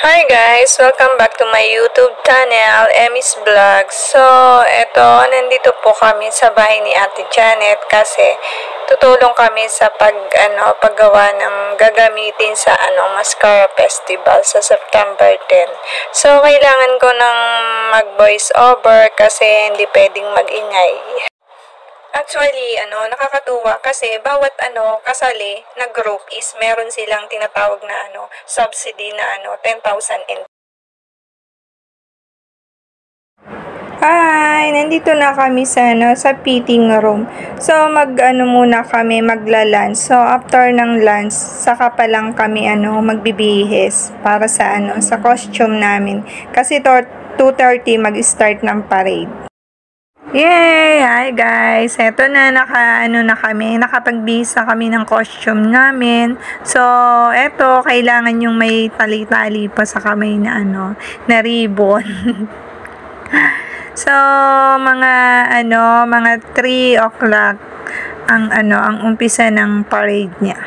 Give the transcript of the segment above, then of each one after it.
Hi guys! Welcome back to my YouTube channel, Emmy's Vlog. So, nandito po kami sa bahay ni Ate Janet kasi tutulong kami sa paggawa ng gagamitin sa Mascara Festival sa September 10. So, kailangan ko ng mag-voice over kasi hindi pwedeng mag-ingay. Actually, nakakatuwa kasi bawat kasali na group is meron silang tinatawag na subsidy na 10,000 NT. Hi! Nandito na kami sa fitting room. So, muna kami magla-lunch. So, after ng lunch, saka pa lang kami magbibihis para sa sa costume namin. Kasi 2:30 mag-start ng parade. Yay! Hi guys! Eto na, nakapagbihis na kami ng costume namin. So, eto, kailangan yung may tali-tali pa sa kamay na na ribbon. So, mga 3 o'clock ang umpisa ng parade niya.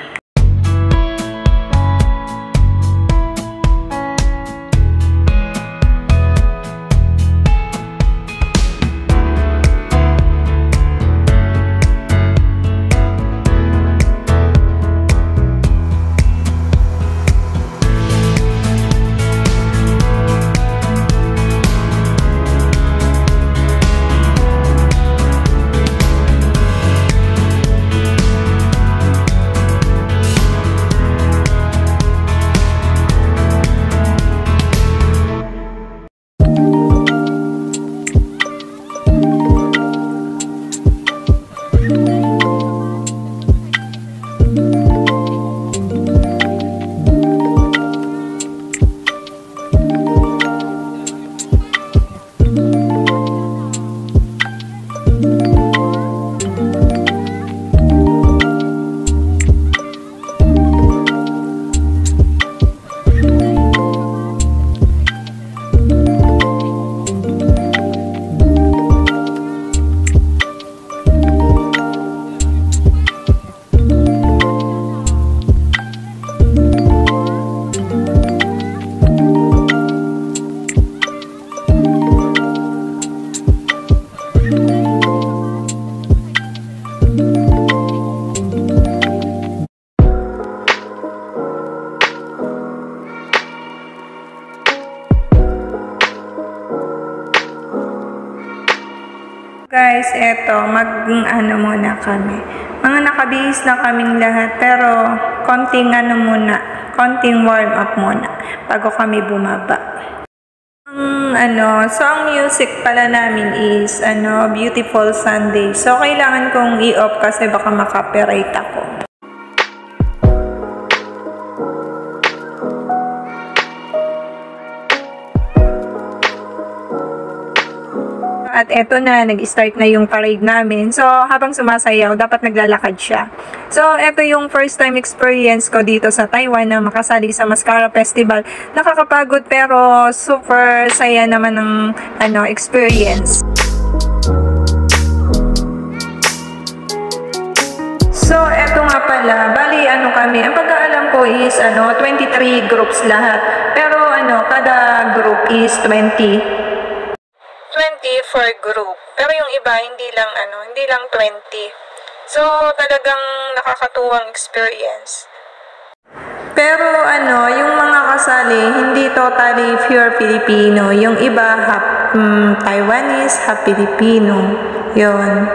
Guys, eto, muna kami. Mga nakabihis na kaming lahat, pero konting konting warm up muna bago kami bumaba. So ang music pala namin is Beautiful Sunday. So kailangan kong i-off kasi baka makapiright ako. At eto na, nag-start na yung parade namin. So, habang sumasayaw, dapat naglalakad siya. So, eto yung first time experience ko dito sa Taiwan na makasali sa Mascara Festival. Nakakapagod pero super saya naman ng experience. So, eto nga pala, bali kami, ang pagkaalam ko is 23 groups lahat. Pero kada group is 20 for group. Pero yung iba hindi lang 20. So talagang nakakatuwang experience. Pero yung mga kasali hindi totally pure Filipino. Yung iba half Taiwanese, half Filipino. 'Yon.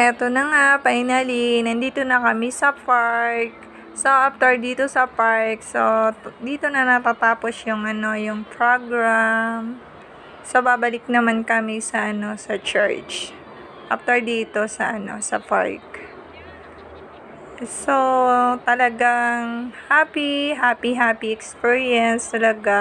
eto na nga, finally, nandito na kami sa park. So, after dito sa park, so, dito na natatapos yung, yung program. So, babalik naman kami sa, sa church. After dito sa, sa park. So, talagang happy experience talaga.